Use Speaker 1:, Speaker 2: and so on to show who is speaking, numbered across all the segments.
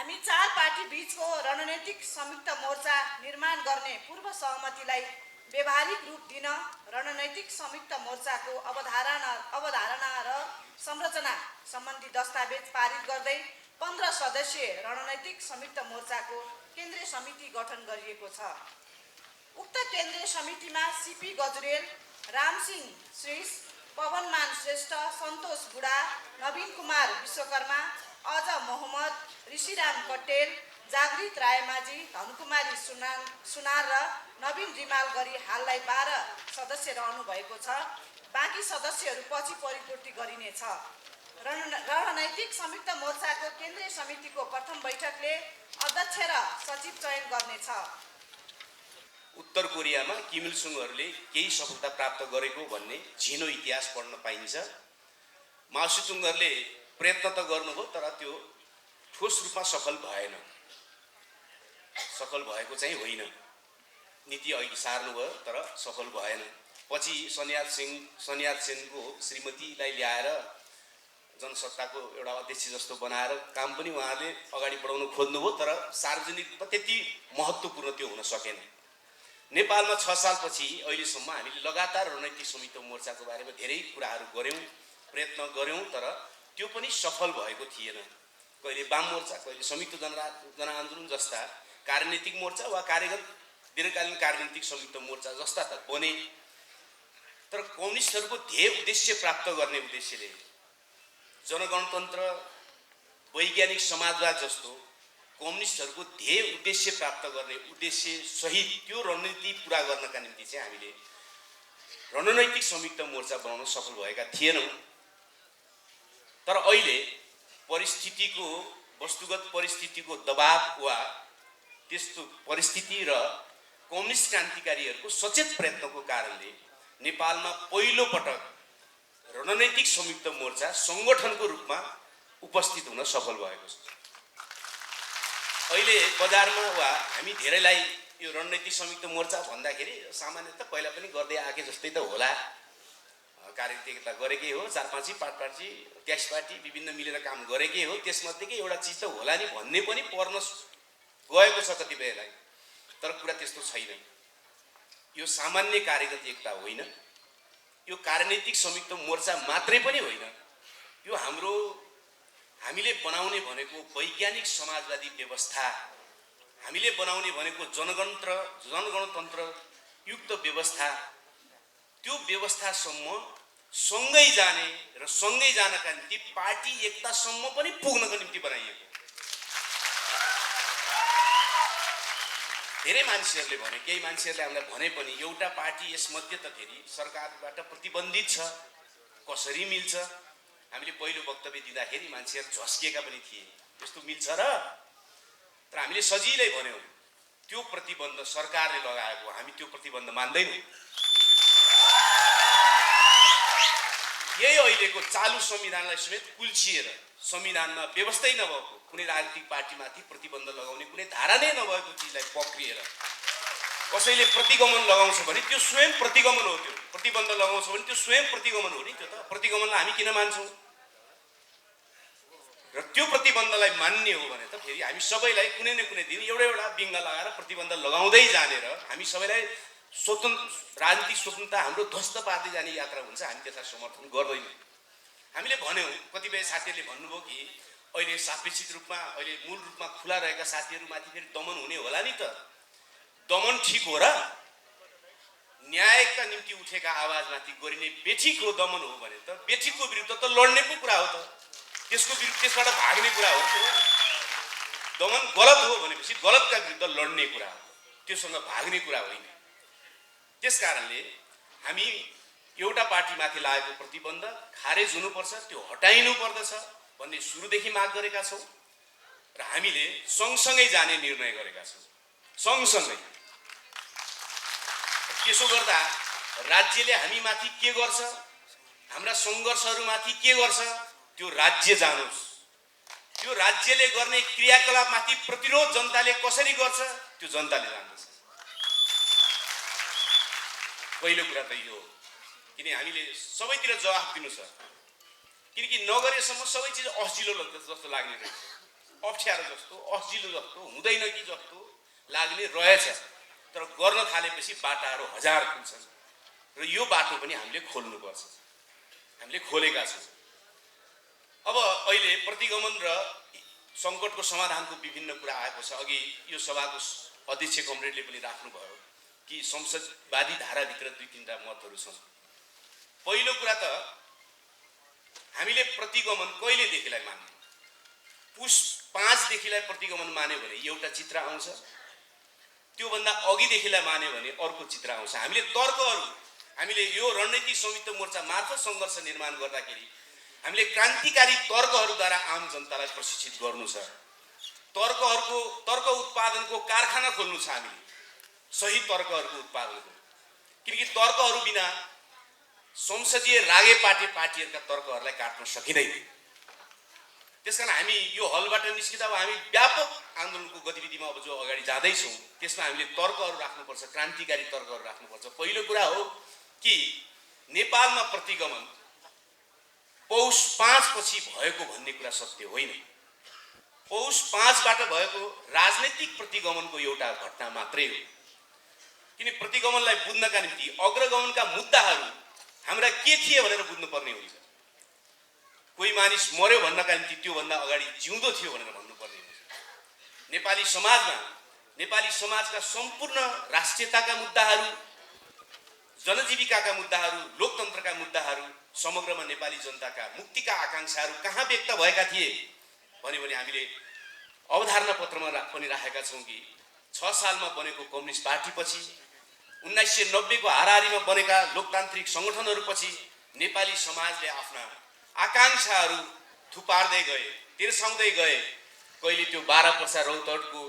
Speaker 1: हामी चार पार्टी बीचको रणनीतिक संयुक्त मोर्चा निर्माण गर्ने पूर्व सहमतिलाई व्यावहारिक रूप दिन रणनीतिक संयुक्त मोर्चाको अवधारणा र संरचना सम्बन्धी दस्तावेज पारित गर्दै 15 सदस्यीय रणनीतिक संयुक्त मोर्चाको केन्द्रीय समिति गठन गरिएको छ। उक्त केन्द्रीय समितिमा सीपी गजुरेल, रामसिंह श्रेष्ठ, पवनमान श्रेष्ठ, सन्तोष बुढा, नवीन कुमार विश्वकर्मा, अज मोहम्मद, ऋषिराम पटेल, जागृत रायमाझी, धनकुमारी सुनार र नवीन रिमाल गरी हाललाई 12 सदस्य रहनु भएको छ। बाँकी सदस्यहरू पछि परिपूर्ति गरिनेछ। रणनैतिक संयुक्त मोर्चाको केन्द्रीय समितिको प्रथम बैठकले अध्यक्ष र सचिव चयन गर्नेछ।
Speaker 2: उत्तर कोरियामा किम इल सुङहरूले केही सफलता प्राप्त गरेको भन्ने झिनो इतिहास पढ्न पाइन्छ। माओ सेतुङहरूले प्रयत्न त गर्नुभयो तर त्यो ठोस रूपमा सफल भएन। सफल भएको चाहिँ होइन। नीति अघि सार्नुभयो तर सफल भएन। पछि सन्यात सेनको श्रीमतीलाई ल्याएर जनसत्ताको एउटा अध्यक्ष जस्तो बनाएर काम पनि उहाँले अगाडि बढाउन खोज्नुभयो तर सार्वजनिक रूपमा त्यति महत्त्वपूर्ण त्यो हुन सकेन। नेपालमा 6 सालपछि अहिलेसम्म हामीले लगातार रणनीतिक संयुक्त मोर्चाको बारेमा धेरै कुराहरू गऱ्यौँ, प्रयत्न गऱ्यौँ तर त्यो पनि सफल भएको थिएन। कहिले वाम मोर्चा, कहिले संयुक्त जनआन्दोलन जस्ता कार्यनीतिक मोर्चा वा कार्यगत दीर्घकालीन कार्यनीतिक संयुक्त मोर्चा जस्ता त बने तर कम्युनिस्टहरूको ध्येय उद्देश्य प्राप्त गर्ने उद्देश्यले जनगणतन्त्र, वैज्ञानिक समाजवाद जस्तो कम्युनिस्टहरूको ध्येय उद्देश्य प्राप्त गर्ने उद्देश्य सहित त्यो रणनीति पुरा गर्नका निम्ति चाहिँ हामीले रणनैतिक संयुक्त मोर्चा बनाउन सफल भएका थिएनौँ। तर अहिले परिस्थितिको वस्तुगत परिस्थितिको दबाव वा त्यस्तो परिस्थिति र कम्युनिस्ट क्रान्तिकारीहरूको सचेत प्रयत्नको कारणले नेपालमा पहिलो पटक रणनैतिक संयुक्त मोर्चा संगठनको रूपमा उपस्थित हुन सफल भएको छ। अहिले बजारमा वा हामी धेरैलाई यो रणनैतिक संयुक्त मोर्चा भन्दाखेरि सामान्यतः पहिला पनि गर्दै आके जस्तै त होला। कार्यनीतिकता गरेकै हो, 4-5 पार्टी 23 पार्टी विभिन्न मिलेर काम गरेकै हो, त्यसमध्येकै एउटा चिज त होला नि भन्ने पनि पर्न गएको छ कतिपयलाई। तर कुरा त्यस्तो छैन। यो सामान्य कार्यगत एकता होइन, यो कार्यनीतिक संयुक्त मोर्चा मात्रै पनि होइन, यो हामीले बनाउने भनेको वैज्ञानिक समाजवादी व्यवस्था, हामीले बनाउने भनेको जनगणतन्त्र युक्त व्यवस्था, त्यो व्यवस्थासम्म सँगै जाने र सँगै जानका निम्ति पार्टी एकतासम्म पनि पुग्नको निम्ति बनाइएको। धेरै मान्छेहरूले भने, केही मान्छेहरूले हामीलाई भने पनि एउटा पार्टी यसमध्ये त फेरि सरकारबाट प्रतिबन्धित छ, कसरी मिल्छ? हामीले पहिलो वक्तव्य दिँदाखेरि मान्छेहरू झस्किएका पनि थिए, यस्तो मिल्छ र? तर हामीले सजिलै भन्यौँ त्यो प्रतिबन्ध सरकारले लगाएको, हामी त्यो प्रतिबन्ध मान्दैनौँ। यही अहिलेको चालु संविधानलाई समेत कुल्चिएर संविधानमा व्यवस्थै नभएको कुनै राजनीतिक पार्टीमाथि प्रतिबन्ध लगाउने कुनै धारा नै नभएको चिजलाई पक्रिएर कसैले प्रतिगमन लगाउँछ भने त्यो स्वयं प्रतिगमन हो। त्यो प्रतिबन्ध लगाउँछ भने त्यो स्वयं प्रतिगमन हो नि। त्यो त प्रतिगमनलाई हामी किन मान्छौँ? र त्यो प्रतिबन्धलाई मान्ने हो भने त फेरि हामी सबैलाई कुनै न कुनै दिन एउटा बिङ्गा लगाएर प्रतिबन्ध लगाउँदै जानेर हामी सबैलाई राजनीतिक स्वतन्त्रता हाम्रो ध्वस्त पार्दै जाने यात्रा हुन्छ। हामी त्यसलाई समर्थन गर्दैनौँ। हामीले भन्यौँ, कतिपय साथीहरूले भन्नुभयो कि अहिले सापेक्षित रूपमा अहिले मूल रूपमा खुला रहेका साथीहरूमाथि फेरि दमन हुने होला नि त। दमन ठिक हो र? न्यायका निम्ति उठेका आवाजमाथि गरिने बेठिक हो दमन हो भने त बेठिकको विरुद्ध त लड्ने पो कुरा हो त। त्यसबाट भाग्ने कुरा हो। त्यो दमन गलत हो भनेपछि गलतका विरुद्ध लड्ने कुरा हो, त्योसँग भाग्ने कुरा होइन। त्यसकारणले हामी एउटा पार्टीमाथि लागेको प्रतिबन्ध खारेज हुनुपर्छ, त्यो हटाइनु पर्दछ भन्ने सुरुदेखि माग गरेका छौँ र हामीले सँगसँगै जाने निर्णय गरेका छौँ। सँगसँगै त्यसो गर्दा राज्यले हामीमाथि के गर्छ, हाम्रा सङ्घर्षहरूमाथि के गर्छ, त्यो राज्य जानोस्। त्यो राज्यले गर्ने क्रियाकलापमाथि प्रतिरोध जनताले कसरी गर्छ त्यो जनताले जान्दछ। पहिलो कुरा त यो हो, किन हामीले सबैतिर जवाफ दिनु छ। किनकि नगरेसम्म सबै चिज असिलो जस्तो लाग्ने रहेछ। अप्ठ्यारो जस्तो असिलो जस्तो हुँदैन कि जस्तो लाग्ने रहेछ, तर गर्न थालेपछि बाटाहरू हजार खुल्छन् र यो बाटो पनि हामीले खोल्नुपर्छ, हामीले खोलेका छौँ। अब अहिले प्रतिगमन र सङ्कटको समाधानको विभिन्न कुरा आएको छ। अघि यो सभाको अध्यक्ष कमरेडले पनि राख्नुभयो कि संसदवादी धाराभित्र 2-3टा मतहरू छन्। पहिलो कुरा त हामीले प्रतिगमन कहिलेदेखिलाई मान्ने? पुस 5 देखिलाई प्रतिगमन मान्यो भने एउटा चित्र आउँछ, त्योभन्दा अघिदेखिलाई मान्यो भने अर्को चित्र आउँछ। हामीले तर्कहरू, हामीले यो रणनीतिक संयुक्त मोर्चा मार्फत सङ्घर्ष निर्माण गर्दाखेरि हामीले क्रान्तिकारी तर्कहरूद्वारा आम जनतालाई प्रशिक्षित गर्नु छ। तर्क उत्पादनको कारखाना खोल्नु छ हामीले, सही तर्कहरूको उत्पादनको, किनकि तर्कहरू बिना संसदीय रागेपाटे पार्टीहरूका तर्कहरूलाई काट्न सकिँदैन। त्यसकारण हामी यो हलबाट निस्किँदा अब हामी व्यापक आन्दोलनको गतिविधिमा अब जो अगाडि जाँदैछौँ त्यसमा हामीले तर्कहरू राख्नुपर्छ, क्रान्तिकारी तर्कहरू राख्नुपर्छ। पहिलो कुरा हो कि नेपालमा प्रतिगमन पौष 5 पछि भएको भन्ने कुरा सत्य होइन। पौष 5बाट भएको राजनैतिक प्रतिगमनको एउटा घटना मात्रै हो। किन प्रतिगमनलाई बुझ्नका निम्ति अग्रगमनका मुद्दाहरू हाम्रा के थिए भनेर बुझ्नुपर्ने हुन्छ। कोही मानिस मर्यो भन्नका निम्ति त्योभन्दा अगाडि जिउँदो थियो भनेर भन्नुपर्ने हुन्छ। नेपाली समाजका सम्पूर्ण राष्ट्रियताका मुद्दाहरू, जनजीविकाका मुद्दाहरू, लोकतन्त्रका मुद्दाहरू, समग्रमा नेपाली जनताका मुक्तिका आकाङ्क्षाहरू कहाँ व्यक्त भएका थिए भन्यो भने हामीले अवधारणा पत्रमा पनि राखेका छौँ कि 6 सालमा बनेको कम्युनिस्ट पार्टीपछि, 1990को हाराहारीमा बनेका लोकतान्त्रिक सङ्गठनहरूपछि नेपाली समाजले आफ्ना आकाङ्क्षाहरू थुपार्दै गए, तिर्साउँदै गए। कहिले त्यो 12 पर्सा रौतहटको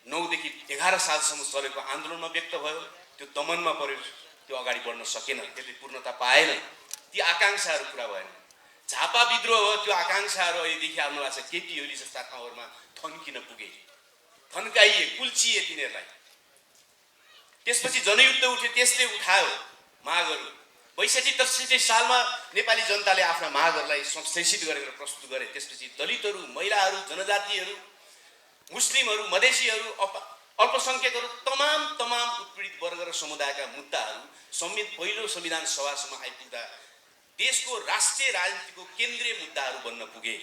Speaker 2: 9 देखि 11 सालसम्म चलेको आन्दोलनमा व्यक्त भयो, त्यो दमनमा पर्यो, त्यो अगाडि बढ्न सकेन, त्यसले पूर्णता पाएन, ती आकाङ्क्षाहरू पुरा भएन। झापा विद्रोह हो, त्यो आकाङ्क्षाहरू अहिले देखिहाल्नु भएको छ। केपी ओली जस्ता ठाउँहरूमा थन्किन पुगे, थन्काइए, कुल्चिए तिनीहरूलाई। त्यसपछि जनयुद्ध उठ्यो, त्यसले उठायो मागहरू। 62-63 सालमा नेपाली जनताले आफ्ना मागहरूलाई संश्लेषित गरेर प्रस्तुत गरे। त्यसपछि दलितहरू, महिलाहरू, जनजातिहरू, मुस्लिमहरू, मधेसीहरू, अल्पसङ्ख्यकहरू, तमाम उत्पीडित वर्ग र समुदायका मुद्दाहरू समेत पहिलो संविधान सभासम्म आइपुग्दा देशको राष्ट्रिय राजनीतिको केन्द्रीय मुद्दाहरू बन्न पुगे।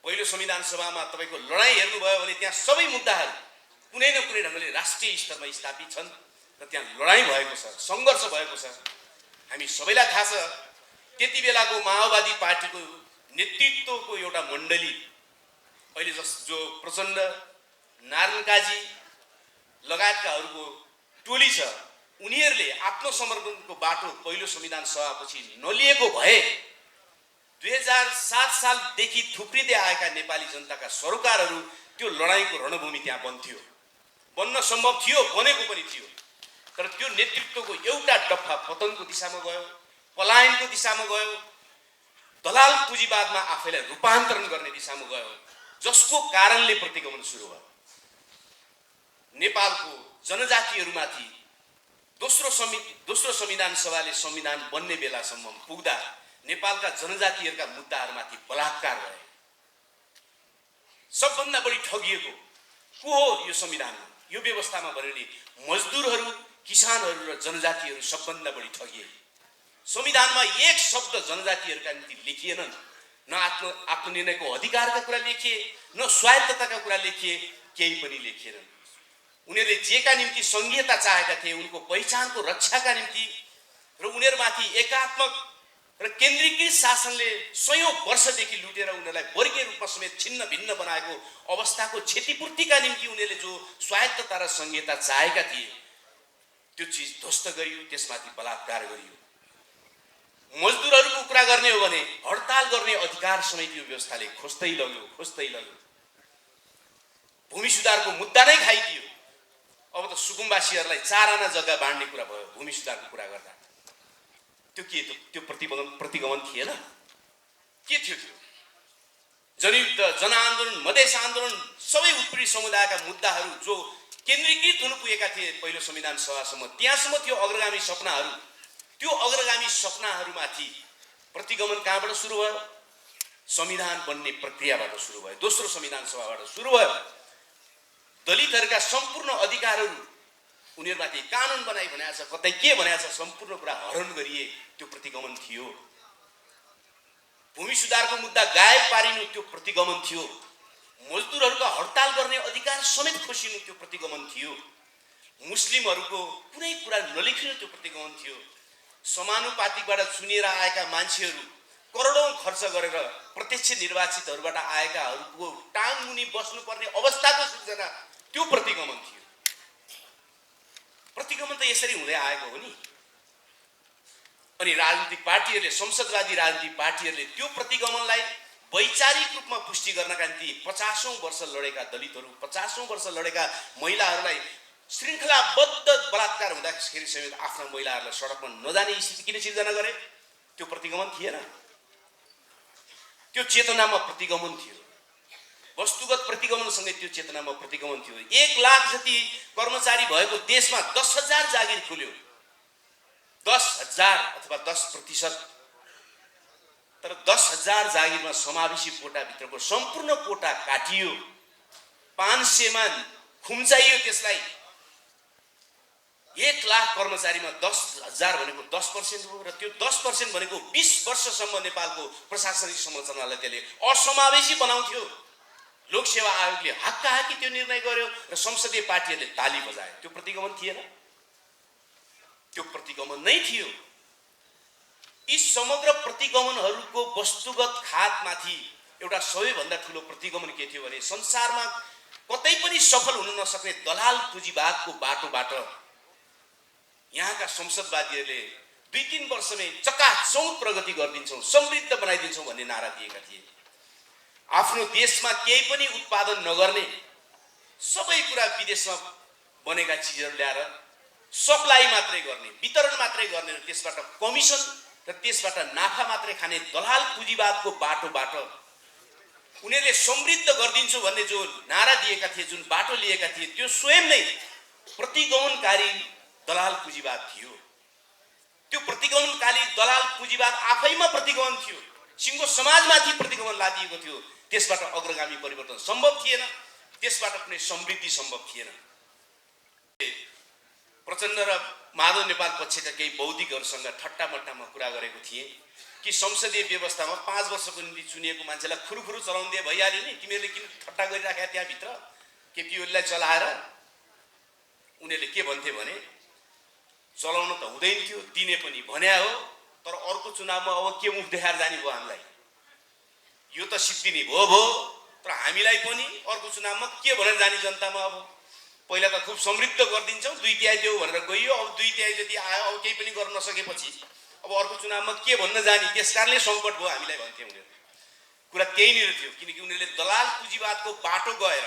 Speaker 2: पहिलो संविधान सभामा तपाईँको लडाइँ हेर्नुभयो भने त्यहाँ सबै मुद्दाहरू कुनै न कुनै ढङ्गले राष्ट्रिय स्तरमा स्थापित छन् र त्यहाँ लडाइँ भएको छ, सङ्घर्ष भएको छ। हामी सबैलाई थाहा छ त्यति बेलाको माओवादी पार्टीको नेतृत्वको एउटा मण्डली, अहिले जो प्रचण्ड, नारायण काजी लगायतकाहरूको टोली छ, उनीहरूले आत्मसमर्पणको बाटो पहिलो संविधान सभापछि नलिएको भए 2007 सालदेखि थुप्रिँदै आएका नेपाली जनताका सरोकारहरू त्यो लडाइँको रणभूमि त्यहाँ बन्थ्यो, बन्न सम्भव थियो, बनेको पनि थियो। तर त्यो नेतृत्वको एउटा डफा पतनको दिशामा गयो, पलायनको दिशामा गयो, दलाल पुँजीवादमा आफैलाई रूपान्तरण गर्ने दिशामा गयो, जसको कारणले प्रतिगमन सुरु भयो। नेपालको जनजातिहरूमाथि दोस्रो संविधान सभाले संविधान बन्ने बेलासम्म पुग्दा नेपालका जनजातिहरूका मुद्दाहरूमाथि बलात्कार भए। सबभन्दा बढी ठगिएको को हो यो संविधानमा, यो व्यवस्थामा भन्यो भने मजदुरहरू, किसानहरू र जनजातिहरू सबभन्दा बढी ठगिए। संविधानमा एक शब्द जनजातिहरूका निम्ति लेखिएन, न आत्मनिर्णयको अधिकारका कुरा लेखिए, न स्वायत्तताका कुरा लेखिए, केही पनि लेखिएन। उनीहरूले जेका निम्ति संघीयता चाहेका थिए, उनको पहिचानको रक्षाका निम्ति र उनीहरूमाथि एकात्मक र केन्द्रीकृत शासनले 100औं वर्षदेखि लुटेर उनीहरूलाई वर्गीय रूपमा समेत छिन्न भिन्न बनाएको अवस्थाको क्षतिपूर्तिका निम्ति उनीहरूले जो स्वायत्तता र संघीयता चाहेका थिए त्यो चिज ध्वस्त गरियो, त्यसमाथि बलात्कार गरियो। मजदुरहरूको कुरा गर्ने हो भने हडताल गर्ने अधिकार समेत यो व्यवस्थाले खोज्दै लग्यो। भूमि सुधारको मुद्दा नै खाइदियो। अब त सुकुम्बासीहरूलाई 4 आना जग्गा बाँड्ने कुरा भयो भूमि सुधारको कुरा गर्दा। त्यो के त्यो प्रतिगमन थिएन? के थियो त्यो? जनयुद्ध, जनआन्दोलन, मधेस आन्दोलन, सबै उत्पीडित समुदायका मुद्दाहरू जो केन्द्रीकृत हुनु पुगेका थिए पहिलो संविधान सभासम्म, त्यहाँसम्म थियो अग्रगामी सपनाहरू। त्यो अग्रगामी सपनाहरूमाथि प्रतिगमन कहाँबाट सुरु भयो? संविधान बन्ने प्रक्रियाबाट सुरु भयो, दोस्रो संविधान सभाबाट सुरु भयो। दलितहरूका सम्पूर्ण अधिकारहरू उनीहरूमाथि कानुन बनाइ भनेको छ, कतै के भनेको छ, सम्पूर्ण कुरा हरण गरिए, त्यो प्रतिगमन थियो। भूमि सुधारको मुद्दा गायब पारिनु, त्यो प्रतिगमन थियो। मजदुरहरूका हडताल गर्ने अधिकार समेत खोसिनु, त्यो प्रतिगमन थियो। मुस्लिमहरूको कुनै कुरा नलेखिनु, त्यो प्रतिगमन थियो। समानुपातिकबाट चुनिएर आएका मान्छेहरू करोडौं खर्च गरेर प्रत्यक्ष निर्वाचितहरूबाट आएकाहरूको टाङमुनि बस्नुपर्ने अवस्थाको सृजना, त्यो प्रतिगमन थियो। प्रतिगमन त यसरी हुँदै आएको हो नि। अनि राजनीतिक पार्टीहरूले, संसदवादी राजनीतिक पार्टीहरूले त्यो प्रतिगमनलाई वैचारिक रूपमा पुष्टि गर्नका निम्ति 50औं वर्ष लडेका दलितहरू, 50औं वर्ष लडेका महिलाहरूलाई श्रृङ्खलाबद्ध बलात्कार हुँदाखेरि समेत आफ्ना महिलाहरूलाई सडकमा नजाने स्थिति किन सिर्जना गरे? त्यो प्रतिगमन थिएन? त्यो चेतनामा प्रतिगमन थियो। वस्तुगत प्रतिगमनसँगै त्यो चेतनामा प्रतिगमन थियो। 1 लाख जति कर्मचारी भएको देशमा 10,000 जागिर खुल्यो, 10,000 अथवा 10%। तर 10,000 जागिरमा समावेशी कोटाभित्रको सम्पूर्ण कोटा काटियो, 500 मा खुम्चाइयो त्यसलाई। 1 लाख कर्मचारीमा 10,000 भनेको 10% हो, र त्यो 10% भनेको 20 वर्षसम्म नेपालको प्रशासनिक संरचनालाई त्यसले असमावेशी बनाउँथ्यो। लोकसेवा आयोगले हक्काहक्की त्यो निर्णय गर्यो र संसदीय पार्टीहरूले ताली बजाए। त्यो प्रतिगमन थिएन? त्यो प्रतिगमन नै थियो। यी समग्र प्रतिगमनहरूको वस्तुगत खातमाथि एउटा सबैभन्दा ठुलो प्रतिगमन के थियो भने संसारमा कतै पनि सफल हुन नसक्ने दलाल पुँजीवादको बाटोबाट यहाँका संसदवादीहरूले 2-3 वर्षमै चकाचौँध प्रगति गरिदिन्छौँ, समृद्ध बनाइदिन्छौँ भन्ने नारा दिएका थिए। आफ्नो देशमा केही पनि उत्पादन नगर्ने, सबै कुरा विदेशमा बनेका चिजहरू ल्याएर सप्लाई मात्रै गर्ने, वितरण मात्रै गर्ने र त्यसबाट कमिसन र त्यसबाट नाफा मात्रै खाने दलाल पुँजीवादको बाटोबाट उनीहरूले समृद्ध गरिदिन्छु भन्ने जो नारा दिएका थिए, जुन बाटो लिएका थिए, त्यो स्वयं नै प्रतिगमनकारी दलाल पुँजीवाद थियो। त्यो प्रतिगमनकारी दलाल पुँजीवाद आफैमा प्रतिगमन थियो। सिङ्गो समाजमाथि प्रतिगमन लादिएको थियो। त्यसबाट अग्रगामी परिवर्तन सम्भव थिएन, त्यसबाट कुनै समृद्धि सम्भव थिएन। प्रचण्ड र माधव नेपाल पक्षका केही बौद्धिकहरूसँग ठट्टामट्टामा कुरा गरेको थिएँ कि संसदीय व्यवस्थामा 5 वर्षको निम्ति चुनिएको मान्छेलाई खुरुखुरु चलाउनु दिए भइहाल्यो नि, तिमीहरूले किन ठट्टा गरिराख्या त्यहाँभित्र? केपी ओलीलाई चलाएर उनीहरूले के भन्थे भने चलाउन त हुँदैन थियो, दिने पनि भन्या हो, तर अर्को चुनावमा अब के मुख देखाएर जाने भयो हामीलाई? यो त सिद्धिने भयो, तर हामीलाई पनि अर्को चुनावमा के भनेर जाने जनतामा? अब पहिला त खुब समृद्ध गरिदिन्छौँ, 2/3 देऊ भनेर गइयो, अब 2/3 जति आयो, अब केही पनि गर्न नसकेपछि अब अर्को चुनावमा के भन्न जाने? त्यसकारणले सङ्कट भयो हामीलाई भन्थे उनीहरू। कुरा त्यहीँनिर थियो, किनकि उनीहरूले दलाल पुँजीवादको बाटो गएर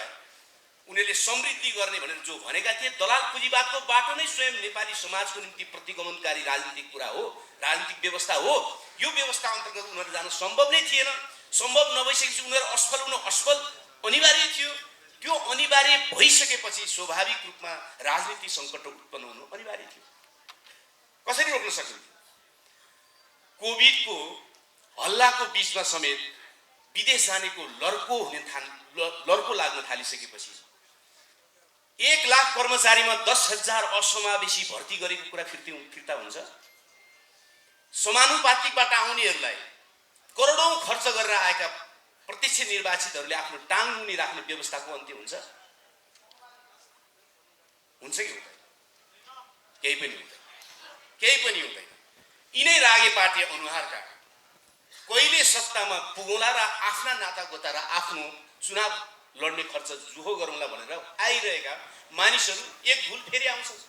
Speaker 2: उनीहरूले समृद्धि गर्ने भनेर जो भनेका थिए, दलाल पुँजीवादको बाटो नै स्वयं नेपाली समाजको निम्ति प्रतिगमनकारी राजनीतिक कुरा हो, राजनीतिक व्यवस्था हो। यो व्यवस्था अन्तर्गत उनीहरू जान सम्भव नै थिएन। सम्भव नभइसकेपछि उनीहरू असफल हुन अनिवार्य थियो। त्यो अनिवार्य भइसकेपछि स्वाभाविक रूपमा राजनीतिक सङ्कट उत्पन्न हुनु अनिवार्य थियो। कसरी रोक्न सकिन्थ्यो? कोभिडको हल्लाको बीचमा समेत विदेश जानेको लर्को लाग्न थालिसकेपछि 1 लाख कर्मचारीमा 10,000 असमावेशी भर्ती गरेको कुरा फिर्ता हुन्छ? समानुपातिकबाट आउनेहरूलाई करोडौं खर्च गरेर आएका प्रत्यक्ष निर्वाचितहरूले आफ्नो टाङ मुनि राख्ने व्यवस्थाको अन्त्य हुन्छ? हुन्छ कि हुँदैन? केही पनि हुँदैन, केही पनि हुँदैन। यिनै रागे पार्टी अनुहारका कहिले सत्तामा पुगौँला र आफ्ना नातागोता र आफ्नो चुनाव लड्ने खर्च जुहो गरौँला भनेर आइरहेका मानिसहरू एक भुल फेरि आउँछन्।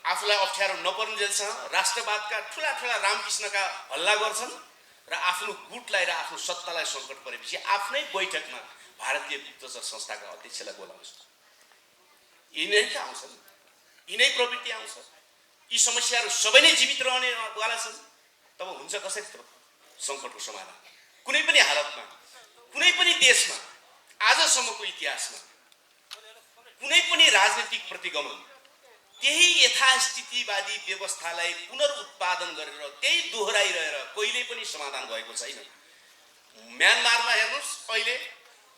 Speaker 2: आफूलाई अप्ठ्यारो नपरुन्जेलसम्म राष्ट्रवादका ठुला ठुला रामकृष्णका हल्ला गर्छन् र आफ्नो गुटलाई र आफ्नो सत्तालाई सङ्कट परेपछि आफ्नै बैठकमा भारतीय गुप्तचर संस्थाका अध्यक्षलाई बोलाउँछन्। यिनै त आउँछन्, यिनै प्रवृत्ति आउँछ। यी समस्याहरू सबै नै जीवित रहनेवाला छन्। तब हुन्छ कसरी सङ्कटको समाधान? कुनै पनि हालतमा, कुनै पनि देशमा, आजसम्मको इतिहासमा कुनै पनि राजनीतिक प्रतिगमन त्यही यथास्थितिवादी व्यवस्थालाई पुनरुत्पादन गरेर त्यही दोहोऱ्याइरहेर कहिल्यै पनि समाधान भएको छैन। म्यानमारमा हेर्नुहोस्, अहिले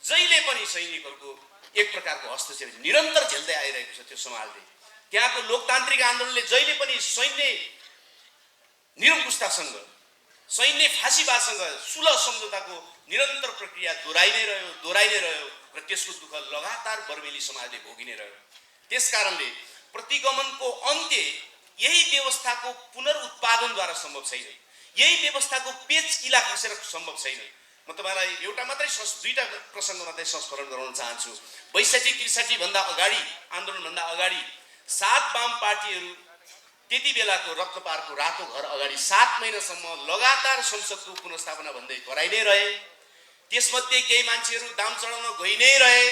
Speaker 2: जहिले पनि सैनिकहरूको एक प्रकारको हस्तक्षेप निरन्तर झेल्दै आइरहेको छ। त्यो समाजले त्यहाँको लोकतान्त्रिक आन्दोलनले जहिले पनि सैन्य निरङ्कुशतासँग, सैन्य फाँसीवादसँग सुलह सम्झौताको निरन्तर प्रक्रिया दोहोऱ्याइ नै रह्यो र त्यसको दुःख लगातार बर्मेली समाजले भोगि नै रह्यो। त्यसकारणले प्रतिगमनको अन्त्य यही व्यवस्थाको पुनरुत्पादनद्वारा सम्भव छैन। यही व्यवस्थाको पेच किला खसेर सम्भव छैन। म तपाईलाई एउटा मात्रै दुईटा प्रसङ्ग मात्रै संस्मरण गराउन चाहन्छु। 62-63 भन्दा अगाडि, आन्दोलनभन्दा अगाडि 7 वाम पार्टीहरू त्यति बेलाको रक्तपारको रातो घर अगाडि 7 महिनासम्म लगातार संसदको पुनर्स्थापना भन्दै कराइ नै रहे। त्यसमध्ये केही मान्छेहरू दाम चढाउन गइ नै रहे,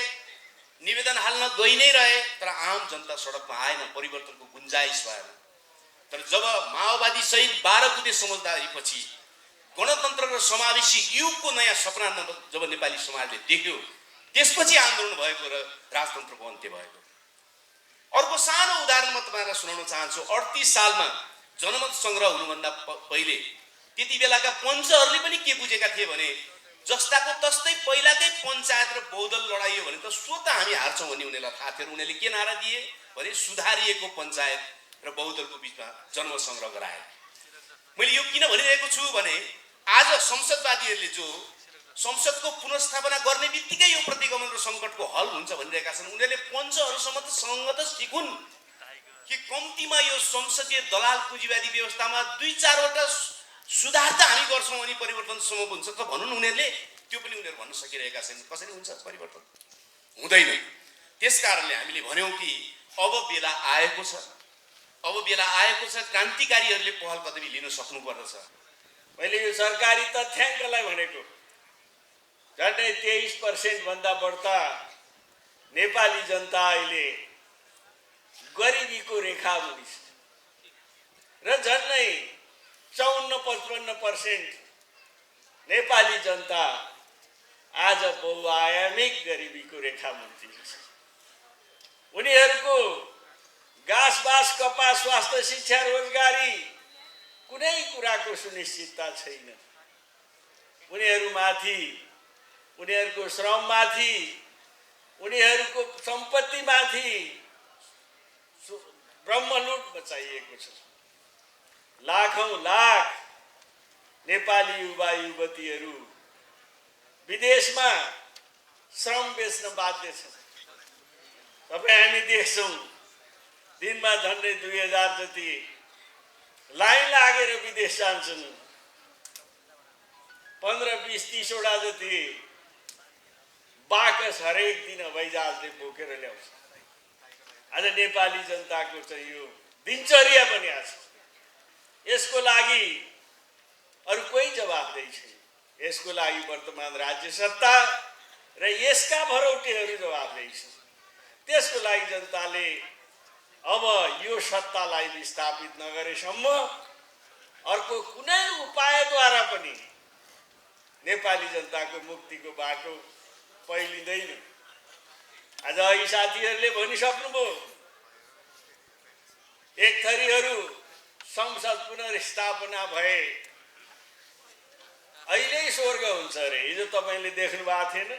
Speaker 2: निवेदन हाल्न गइ नै रहे, तर आम जनता सडकमा आएन, परिवर्तनको गुन्जाइस भएन। तर जब माओवादी सहित 12 बुँदे समझदारीपछि गणतन्त्र र समावेशी युगको नयाँ सपना जब नेपाली समाजले देख्यो, त्यसपछि आन्दोलन भएको र राजतन्त्रको अन्त्य भएको। अर्को सानो उदाहरण म तपाईलाई सुनाउन चाहन्छु। 38 सालमा जनमत सङ्ग्रह हुनुभन्दा पहिले त्यति बेलाका पञ्चहरूले पनि के बुझेका थिए भने जस्ताको तस्तै पहिलाकै पञ्चायत र बहुदल लडाइयो भने त स्वत हामी हार्छौँ भन्ने उनीहरूलाई थाहा थियो। उनीहरूले के नारा दिए भने सुधारिएको पञ्चायत र बहुदलको बिचमा जनमत सङ्ग्रह गराए। मैले यो किन भनिरहेको छु भने आज संसदवादीहरूले जो संसदको पुनर्स्थापना गर्ने बित्तिकै यो प्रतिगमन र सङ्कटको हल हुन्छ भनिरहेका छन्, उनीहरूले पञ्चहरूसम्म त सँग त सिकुन् कि कम्तीमा यो संसदीय दलाल पुँजीवादी व्यवस्थामा 2-4वटा सुधार त हामी गर्छौँ अनि परिवर्तन सम्भव हुन्छ त भनुन्। उनीहरूले त्यो पनि उनीहरू भन्न सकिरहेका छैनन्। कसरी हुन्छ परिवर्तन? हुँदैन। त्यसकारणले हामीले भन्यौँ कि अब बेला आएको छ, क्रान्तिकारीहरूले पहल कदमी लिन सक्नुपर्दछ।
Speaker 3: मैले यो सरकारी तथ्याङ्कलाई भनेको झन्डै 23% भन्दा बढ्ता नेपाली जनता अहिले गरिबीको रेखा मुनि छ र झन्डै 54-55% नेपाली जनता आज बहुआयामिक गरिबीको रेखा मुनि छ। उनीहरूको घाँस-बास, कपास, स्वास्थ्य, शिक्षा, रोजगारी कुनै कुराको सुनिश्चितता छैन। उनीहरूमाथि, उनीहरूको श्रममाथि, उनीहरूको सम्पत्तिमाथि ब्रह्मलुट मचाइएको छ। लाखौं लाख नेपाली युवा युवतीहरू विदेशमा श्रम बेच्न बाध्य छन्। तपाईँ हामी देख्छौँ दिनमा झन्डै 2000 जति लाइन लागेर विदेश जान्छन्। 15, 20, 30 वटा जति बाकस हरेक दिन हवाईजहाजले बोकेर ल्याउँछ। आज नेपाली जनताको चाहिँ यो दिनचर्या बनिएको छ। यसको लागि अरू कोही जवाफदेही छैन। यसको लागि वर्तमान राज्य सत्ता र यसका भरौटेहरू जवाफदेही छन्। त्यसको लागि जनताले अब यो सत्तालाई विस्थापित नगरेसम्म अर्को कुनै उपायद्वारा पनि नेपाली जनताको मुक्तिको बाटो पहिलिँदैन। आज यी साथीहरूले भनिसक्नुभयो, एक थरीहरू संसद पुनर्स्थापना भए अहिले स्वर्ग हुन्छ अरे। हिजो तपाईँले देख्नु भएको थिएन?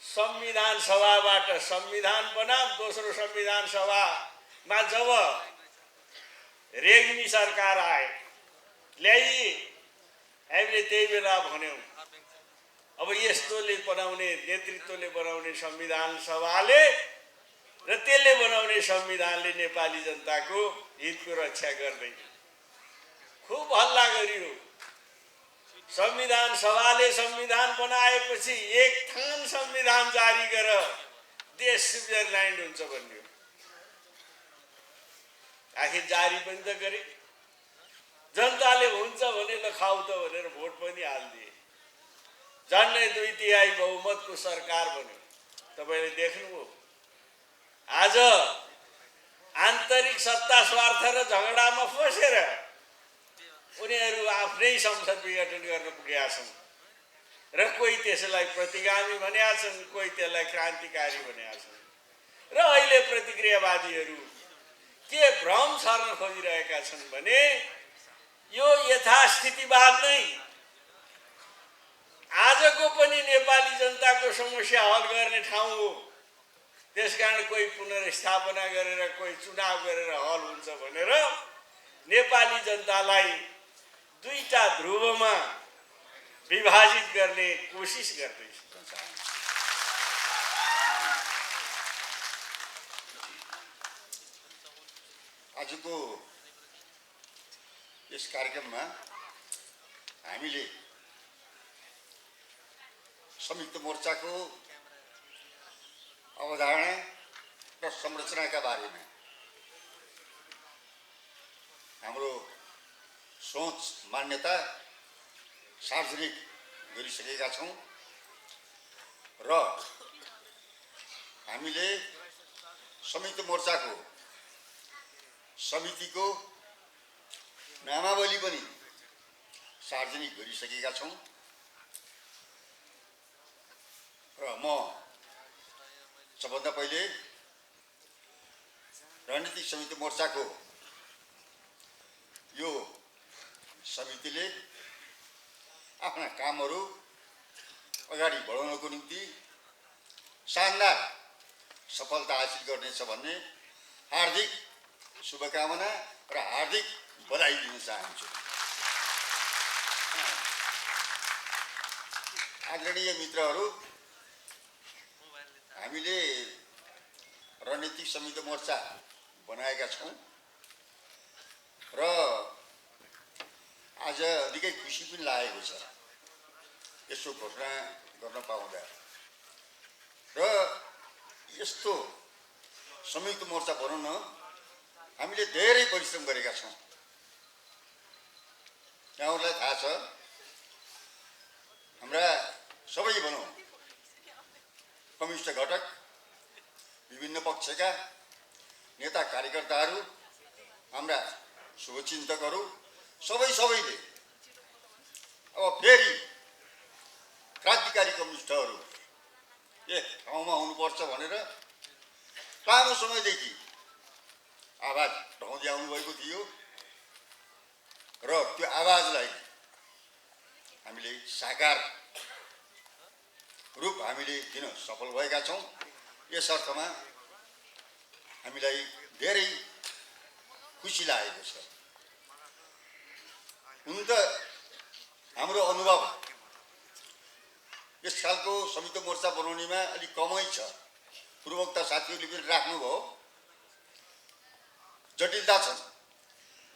Speaker 3: संविधान सभाबाट संविधान बनाम दोस्रो संविधान सभामा जब रेग्मी सरकार आए ल्याइए, हामीले त्यही बेला भन्यौँ अब यस्तोले बनाउने, नेतृत्वले बनाउने संविधान सभाले र त्यसले बनाउने संविधानले नेपाली जनताको हितको रक्षा गर्दैन। खुब हल्ला गरियो। संविधान सभाले संविधान बनाएपछि एक थान संविधान जारी गर देश स्विजरल्यान्ड हुन्छ भन्यो। आखिर जारी पनि त गरे। जनताले हुन्छ भने ल खाऊ त भनेर भोट पनि हालिदिए। झन्डै 2/3 बहुमतको सरकार बन्यो। तपाईले देख्नुभयो। आज आन्तरिक सत्ता स्वार्थ र झगडामा फसेर उनीहरू आफ्नै संसद विघटन गर्न पुगेका छन् र कोही त्यसलाई प्रतिगामी भनेका छन्, कोही त्यसलाई क्रान्तिकारी भनेका छन्। र अहिले प्रतिक्रियावादीहरू के भ्रम छर्न खोजिरहेका छन् भने यो यथास्थितिवाद नै आजको पनि नेपाली जनताको समस्या हल गर्ने ठाउँ हो। त्यसकारण कोही पुनर्स्थापना गरेर कोही चुनाव गरेर हल हुन्छ भनेर नेपाली जनतालाई दुईटा ध्रुवमा विभाजित गर्ने कोसिस गर्दैछ।
Speaker 4: आजको यस कार्यक्रममा हामीले संयुक्त मोर्चाको अवधारणा र संरचनाका बारेमा हाम्रो सोच मान्यता सार्वजनिक गरिसकेका छौँ र हामीले संयुक्त मोर्चाको समितिको नामावली पनि सार्वजनिक गरिसकेका छौँ र म सबभन्दा पहिले रणनीतिक संयुक्त मोर्चाको यो समितिले आफ्ना कामहरू अगाडि बढाउनको निम्ति शानदार सफलता हासिल गर्नेछ भन्ने हार्दिक शुभकामना र हार्दिक बधाई दिन चाहन्छु। आदरणीय मित्रहरू, हामीले रणनीतिक संयुक्त मोर्चा बनाएका छौँ र आज निकै खुसी पनि लागेको छ यसो घोषणा गर्न पाउँदा र यस्तो संयुक्त मोर्चा बनाउन हामीले धेरै परिश्रम गरेका छौँ। यहाँहरूलाई थाहा छ, हाम्रा सबै भनौँ कम्युनिस्ट घटक, विभिन्न पक्षका नेता कार्यकर्ताहरू, हाम्रा शुभचिन्तकहरू सबैले अब फेरि क्रान्तिकारी कम्युनिस्टहरू एक ठाउँमा हुनुपर्छ भनेर लामो समयदेखि आवाज उठाउँदै आउनुभएको थियो र त्यो आवाजलाई हामीले साकार रूप हामीले दिन सफल भएका छौँ। यस अर्थमा हामीलाई धेरै खुसी लागेको छ। हुन त हाम्रो अनुभव यस खालको संयुक्त मोर्चा बनाउनेमा अलिक कमै छ। पूर्वोक्त साथीहरूले पनि राख्नुभयो, जटिलता छन्,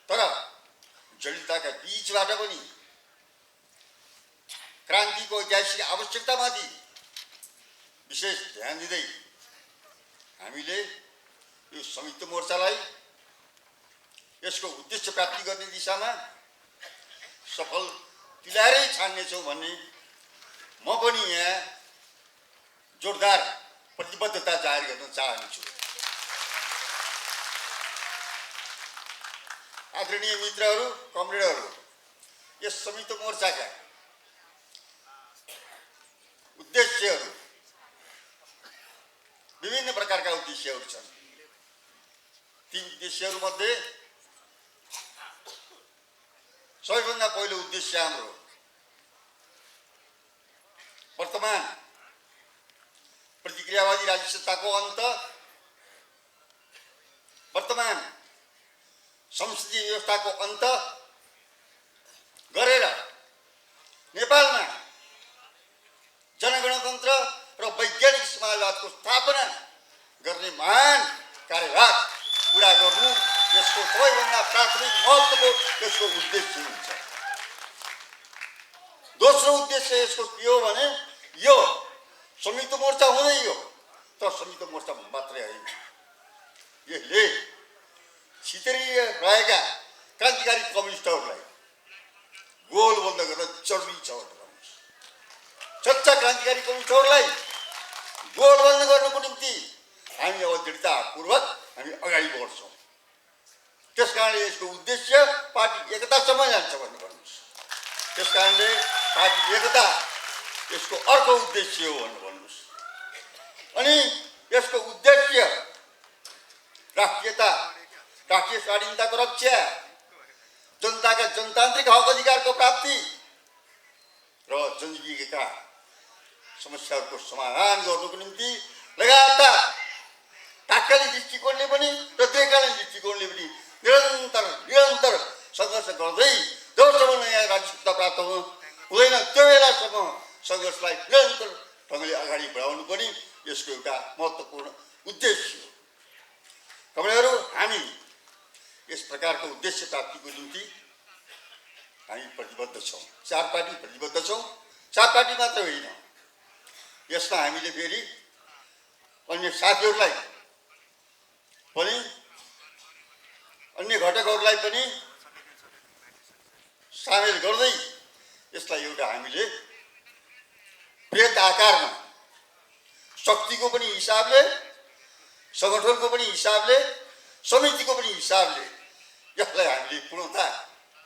Speaker 4: तर जटिलताका बीचबाट पनि क्रान्तिको ऐतिहासिक आवश्यकतामाथि विशेष ध्यान दिँदै हामीले यो संयुक्त मोर्चालाई यसको उद्देश्य प्राप्ति गर्ने दिशामा सफल तुल्याएरै छान्नेछौँ भन्ने म पनि यहाँ जोरदार प्रतिबद्धता जाहेर गर्न चाहन्छु। आदरणीय मित्रहरू, कमरेडहरू, यस संयुक्त मोर्चाका उद्देश्यहरू विभिन्न प्रकारका उद्देश्यहरू छन्। ती उद्देश्यहरूमध्ये सबैभन्दा पहिलो उद्देश्य हाम्रो वर्तमान प्रतिक्रियावादी राजसत्ताको अन्त, वर्तमान संसदीय व्यवस्थाको अन्त गरेर नेपालमा जनगणतन्त्र र वैज्ञानिक समाजवादको स्थापना गर्ने महान कार्यभार पुरा गर्नु यसको सबैभन्दा प्राथमिक महत्त्वको यसको उद्देश्य हुन्छ। दोस्रो उद्देश्य यसको के हो भने यो संयुक्त मोर्चा हुँदै हो, तर संयुक्त मोर्चा मात्रै होइन, यसले छितरिरहेका क्रान्तिकारी कम्युनिस्टहरूलाई गोलबन्द गर्न जरुरी छ भनेर भन्नुहोस्। सच्चा क्रान्तिकारी कम्युनिस्टहरूलाई गोलबन्द गर्नको निम्ति हामी अब दृढतापूर्वक हामी अगाडि बढ्छौँ। त्यसकारणले यसको उद्देश्य पार्टी एकतासम्म जान्छ भन्ने भन्नुहोस्। त्यसकारणले पार्टी एकता यसको अर्को उद्देश्य हो भन्नु भन्नुहोस्। अनि यसको उद्देश्य राष्ट्रियता राष्ट्रिय स्वाधीनताको रक्षा, जनताका जनतान्त्रिक हक अधिकारको प्राप्ति र जनजीविकाका समस्याहरूको समाधान गर्नुको निम्ति लगातार तात्कालिक दृष्टिकोणले पनि र दीर्घकालीन दृष्टिकोणले पनि निरन्तर सङ्घर्ष गर्दै जबसम्म नयाँ राज्य सत्ता प्राप्त हुँदैन त्यो बेलासम्म सङ्घर्षलाई निरन्तर ढङ्गले अगाडि बढाउनु पनि यसको एउटा महत्त्वपूर्ण उद्देश्य हो। तपाईँहरू, हामी यस प्रकारको उद्देश्य प्राप्तिको निम्ति हामी प्रतिबद्ध छौँ। 4 पार्टी प्रतिबद्ध छौँ। 4 पार्टी मात्र होइन, यसमा हामीले फेरि अन्य साथीहरूलाई पनि, अन्य घटकहरूलाई पनि सामेल गर्दै यसलाई एउटा हामीले बृहत आकारमा शक्तिको पनि हिसाबले, सङ्गठनको पनि हिसाबले, समितिको पनि हिसाबले यसलाई हामीले पूर्णता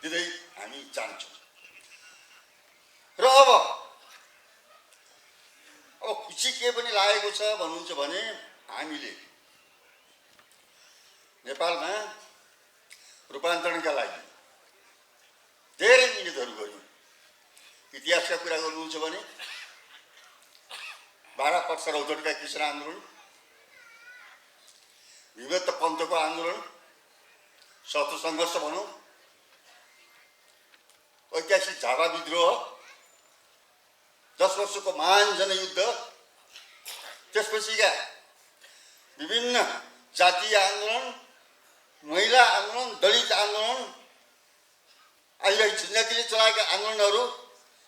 Speaker 4: दिँदै हामी जान्छौँ। र अब खुसी के पनि लागेको छ भन्नुहुन्छ भने हामीले नेपालमा रूपान्तरणका लागि धेरै मिहिनेतहरू गर्यौँ। इतिहासका कुरा गर्नुहुन्छ भने 12 वर्ष रौतहटका किसान आन्दोलन, विभक्त पन्थको आन्दोलन, सशस्त्र सङ्घर्ष भनौँ, ऐतिहासिक झापा विद्रोह, 10 वर्षको महान जनयुद्ध, त्यसपछिका विभिन्न जातीय आन्दोलन, महिला आन्दोलन, दलित आन्दोलन, आदिवासी जनजातिले चलाएका आन्दोलनहरू,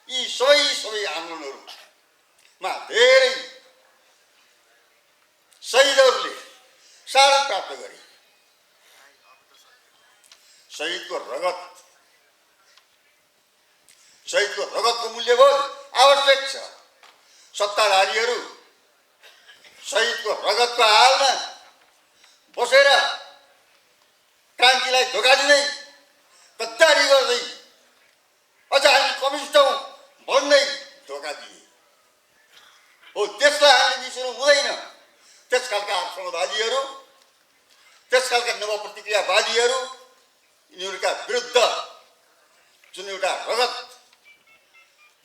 Speaker 4: यी सबै आन्दोलनहरूमा धेरै शहीदहरूले शहादत प्राप्त गरे। शहीदको रगतको मूल्यबोध आवश्यक छ। सत्ताधारीहरू शहीदको रगतको हालमा बसेर क्रान्तिलाई धोका दिँदै, गद्दारी गर्दै, अझ हामी कम्युनिस्ट हौँ भन्दै धोका दिए हो। त्यसलाई हामीले बिर्सनु हुँदैन। त्यस खालका आक्रमणवादीहरू, त्यस खालका नवप्रतिक्रियावादीहरू, यिनीहरूका विरुद्ध जुन एउटा रगत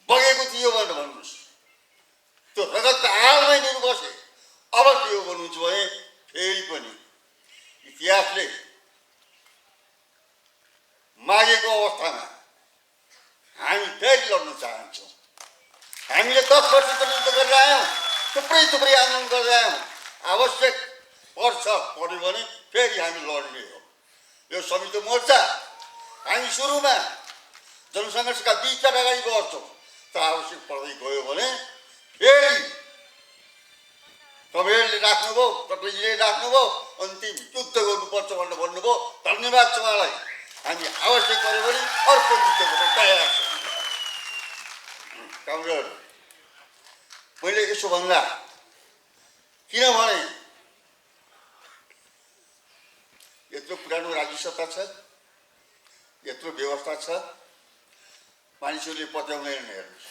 Speaker 4: बगेको थियो भनेर भन्नुहोस्, त्यो रगतको आलमै यिनीहरू बसे। अब के हो भन्नुहुन्छ भने फेरि पनि इतिहासले मागेको अवस्थामा हामी फेरि लड्न चाहन्छौँ। हामीले 10 वर्ष युद्ध गरेर आयौँ, थुप्रै आन्दोलन गर्दै आयौँ। आवश्यक पर्यो भने फेरि हामी लड्ने हो। यो संयुक्त मोर्चा हामी सुरुमा जनसङ्घर्षका 20 चार अगाडि बढ्छौँ, तर आवश्यक पर्दै गयो भने फेरि तपाईँहरूले राख्नुभयो, तपाईँले राख्नुभयो, अन्तिम युद्ध गर्नुपर्छ भनेर भन्नुभयो। धन्यवाद छ उहाँलाई। हामी आवश्यक पर्यो भने अर्को युद्ध गर्न तयार छौँ। कामरेड, मैले यसो भन्दा किनभने यत्रो पुरानो राज्य सत्ता छ, यत्रो व्यवस्था छ, मानिसहरूले पत्याउँदैनन्। हेर्नुहोस्,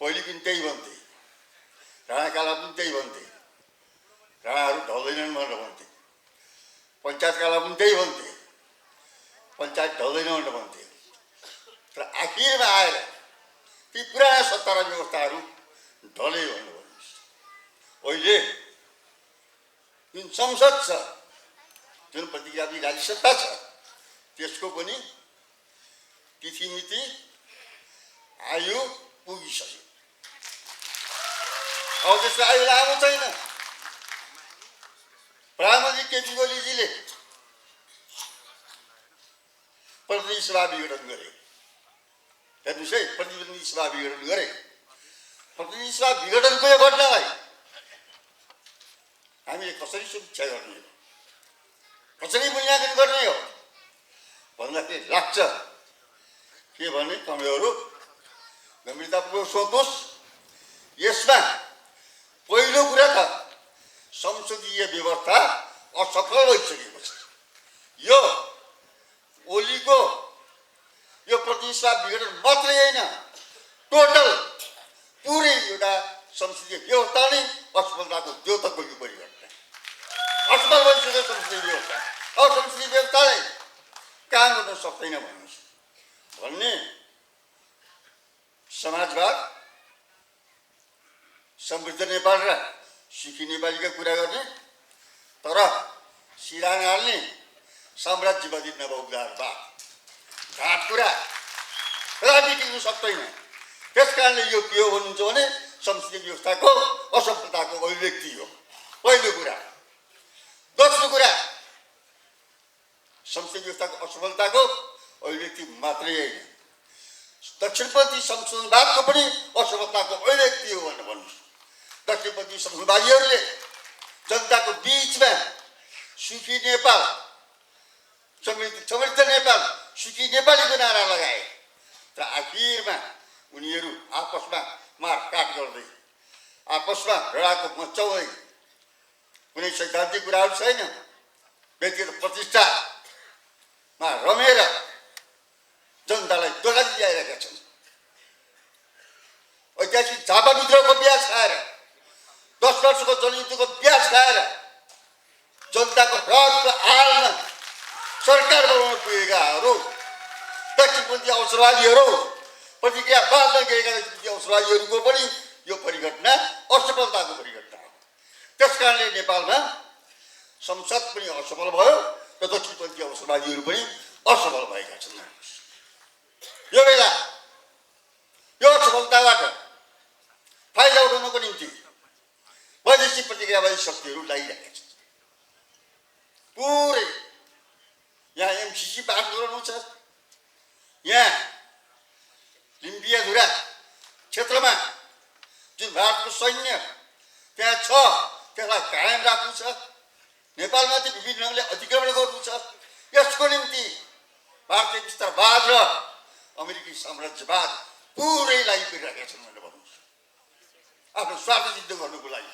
Speaker 4: पहिले पनि त्यही भन्थे, राणाकालमा पनि त्यही भन्थे, राणाहरू ढल्दैनन् भनेर भन्थे। पञ्चायतकालमा पनि त्यही भन्थे, पञ्चायत ढल्दैन भनेर भन्थे। तर आखिरमा आएर ती पुराना सत्ता र व्यवस्थाहरू ढले भनेर भन्नुहोस्। अहिले जुन संसद छ, जुन प्रतिक्रियात्मक राज्य सत्ता छ, त्यसको पनि तिथि मिति आयु पुगिसक्यो। अब त्यसको आयु लामो छैन। प्रधानमन्त्री केपी ओलीजीले प्रतिनिधि सभा विघटन गरे। हेर्नुहोस् है, प्रतिनिधि सभा विघटन गरे। प्रतिनिधि सभा विघटनको यो घटनालाई हामीले कसरी समीक्षा गर्ने हो, कसरी मूल्याङ्कन गर्ने हो भन्दाखेरि लाग्छ के भने तपाईँहरू गम्भीरतापूर्वक सोध्नुहोस्। यसमा पहिलो कुरा त संसदीय व्यवस्था असफल भइसकेको छ। यो ओलीको यो प्रतिनिधि सभा विघटन मात्रै होइन, टोटल पुरै एउटा संसदीय व्यवस्था नै असफलताको द्योतकको यो परिवर्तन, असफल भइसक्यो संसदीय व्यवस्था। अब संसदीय व्यवस्थालाई काम गर्न सक्दैन भन्नुहोस् भन्ने समाजवाद, समृद्ध नेपाल र सुखी नेपालीका कुरा गर्ने तर सिरान हाल्ने साम्राज्यवादी नवउदारवाद घाट कुरा कदापि टिक्नु सक्दैन। त्यस कारणले यो के हो भन्नुहुन्छ भने संसदीय व्यवस्थाको असफलताको अभिव्यक्ति हो पहिलो कुरा। दोस्रो कुरा, संसदीय व्यवस्थाको असफलताको अभिव्यक्ति मात्रै होइन, दक्षिणपन्थी संशोधनवादको पनि असफलताको अभिव्यक्ति हो भनेर भन्नुहोस्। दक्षिणपन्थी संशोधनवादीहरूले जनताको बीचमा सुखी नेपाल, समृद्ध नेपाल, सुखी नेपालीको नारा लगाए तर आखिरमा उनीहरू आपसमा मारकाट गर्दै, आपसमा लडाको मचाउँदै, कुनै सैद्धान्तिक कुराहरू छैन, व्यक्तिगत प्रतिष्ठामा रमेर जनतालाई धोका दिइरहेका छन्। ऐतिहासिक झापा विद्रोहको ब्याज खाएर, 10 वर्षको जनयुद्धको ब्याज खाएर जनताको हकको आडमा सरकार बनाउन पुगेकाहरू दक्षिणपन्थी अवसरवादीहरू, प्रतिक्रिया बाँच्न गएका दक्षिणपन्थी अवसरवादीहरूको पनि यो परिघटना असफलताको परिघटना हो। त्यस कारणले नेपालमा संसद पनि असफल भयो र दक्षिणपन्थी अवसरवादीहरू पनि असफल भएका छन्। यो बेला यो असफलताबाट फाइदा उठाउनको निम्ति वैदेशिक प्रतिक्रियावादी शक्तिहरू लागिरहेका छन्। पुरै यहाँ एमसिसी पास गराउनु छ, यहाँ लिम्बियाधुरा क्षेत्रमा जुन भारतको सैन्य त्यहाँ छ त्यसलाई कायम राख्नु छ, नेपालमाथि विभिन्न ढङ्गले अतिक्रमण गर्नु छ। यसको निम्ति भारतीय विस्तारवाद र अमेरिकी साम्राज्यवाद पुरै लागिरहेका छन् भनेर भन्नुहोस्, आफ्नो स्वार्थ सिद्ध गर्नुको लागि।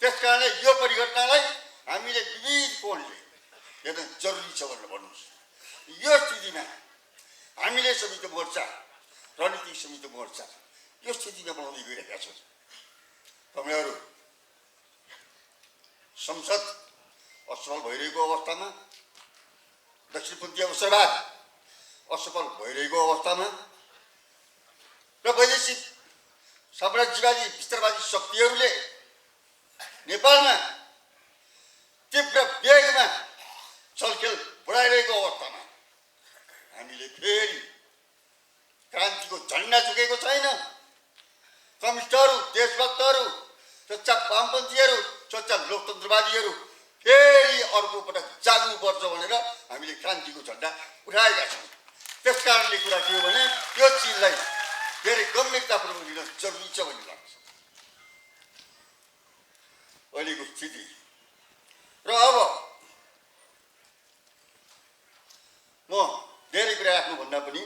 Speaker 4: त्यस कारणले यो परिघटनालाई हामीले विविध कोणले हेर्न जरुरी छ भनेर भन्नुहोस्। यो स्थितिमा हामीले संयुक्त मोर्चा, रणनीतिक संयुक्त मोर्चा यो स्थितिमा बनाउँदै गइरहेका छौँ। तपाईँहरू संसद असफल भइरहेको अवस्थामा, दक्षिणपन्थी अवसरवाद असफल भइरहेको अवस्थामा र वैदेशिक साम्राज्यवादी विस्तारवादी शक्तिहरूले नेपालमा तीव्र वेगमा चलखेल बढाइरहेको अवस्थामा हामीले फेरि क्रान्तिको झन्डा झुकेको छैन। कम्युनिस्टहरू, देशभक्तहरू, सच्चा वामपन्थीहरू, सच्चा लोकतन्त्रवादीहरू फेरि अर्को पटक जाग्नुपर्छ भनेर हामीले क्रान्तिको झन्डा उठाएका छौँ। त्यस कारणले कुरा के हो भने यो चिजलाई धेरै गम्भीरतापूर्वक लिन जरुरी छ भन्ने लाग्छ अहिलेको स्थिति। र अब म धेरै कुरा राख्नुभन्दा पनि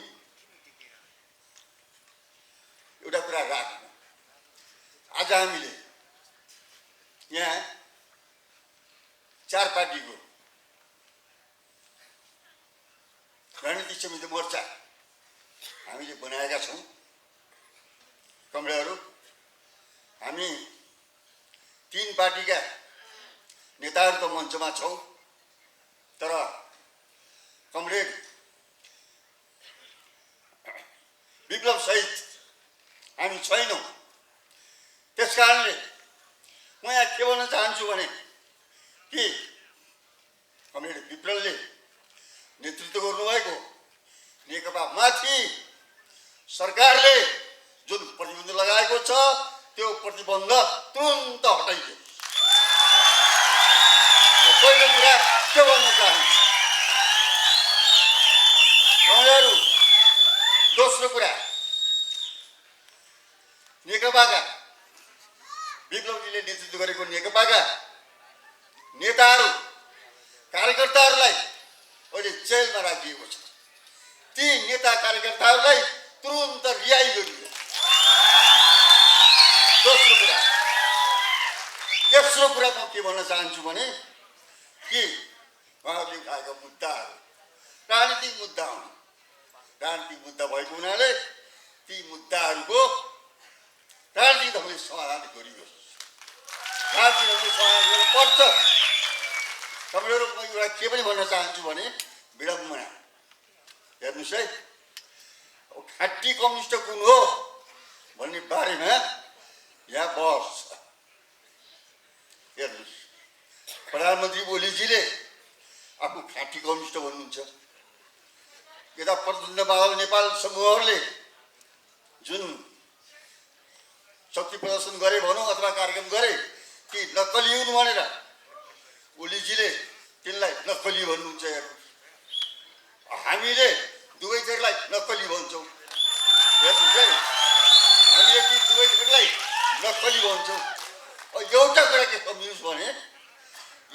Speaker 4: एउटा कुरा राख्नु। आज हामीले यहाँ 4 पार्टीको रणनीतिक संयुक्त मोर्चा हामीले बनाएका छौँ। कमरेडहरू हामी 3 पार्टीका नेताहरूको मञ्चमा छौँ तर कमरेड विप्लव सहित हामी छैनौँ। त्यस कारणले म यहाँ के भन्न चाहन्छु भने कि कमरेड विप्लवले नेतृत्व गर्नुभएको नेकपामाथि सरकारले जुन प्रतिबन्ध लगाएको छ त्यो प्रतिबन्ध तुरन्त हटाइदियो। पहिलो कुरा के भन्न चाहन्छु। कमरेडहरू, दोस्रो कुरा, नेकपाका विप्लवजीले नेतृत्व गरेको नेकपाका नेताहरू, कार्यकर्ताहरूलाई अहिले जेलमा राखिएको छ। ती नेता कार्यकर्ताहरूलाई तुरन्त रिहाई गरियो। दोस्रो कुरा। तेस्रो कुरा म के भन्न चाहन्छु भने कि उहाँहरूले उठाएका मुद्दाहरू राजनीतिक मुद्दा हुन्। राजनीतिक मुद्दा भएको हुनाले ती मुद्दाहरूको राजनीतिक ढङ्गले समाधान गरियोस्। राजनीतिक ढङ्गले समाधान गर्नुपर्छ। तपाईँहरू एउटा के पनि भन्न चाहन्छु भने विडम्बना हेर्नुहोस् है, खाँटी कम्युनिस्ट कुन हो भन्ने बारेमा यहाँ बहस छ। हेर्नुहोस्, प्रधानमन्त्री ओलीजीले आफू खाँटी कम्युनिस्ट भन्नुहुन्छ। यता प्रचण्ड माहौल नेपाल समूहहरूले जुन शक्ति प्रदर्शन गरे भनौँ अथवा कार्यक्रम गरे कि नक्कली हुन् भनेर ओलीजीले तिनलाई नक्कली भन्नुहुन्छ। हेर्नुहोस्, हामीले दुवैजनालाई नक्कली भन्छौँ। हेर्नुहोस् है, हामीले ती दुवैजनालाई नक्कली भन्छौँ। एउटा कुरा के सम्झिनुहोस् भने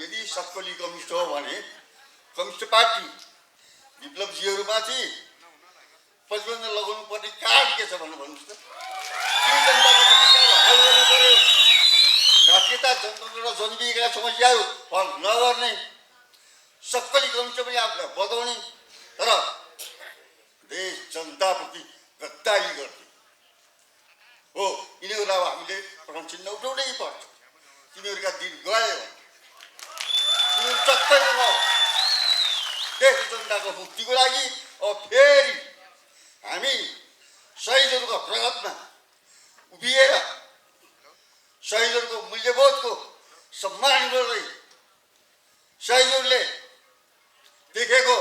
Speaker 4: यदि सक्कली कम्युनिस्ट हो भने कम्युनिस्ट पार्टी विप्लवजीहरूमाथि प्रतिबन्ध लगाउनु पर्ने कारण के छ भनेर भन्नुहोस् त। के जनताको समस्याहरू हल गर्नु पर्यो, राष्ट्रियता जनतन्त्र र जनजीविका समस्याहरू हल नगर्ने, सक्कली कम्युनिस्ट पनि आफूलाई बताउने तर देश जनताप्रति गद्दारी गर्ने हो। यिनीहरूलाई हामीले प्रश्न चिन्ह उठाउनै पर्छ। तिनीहरूका दिन गयो, तिनीहरू चक्कै लगाऊ देश जनताको मुक्तिको लागि। अब फेरि हामी शहीदहरूको प्रगतमा उभिएर शहीदहरूको मूल्यबोधको सम्मान गर्दै शहीदहरूले देखेको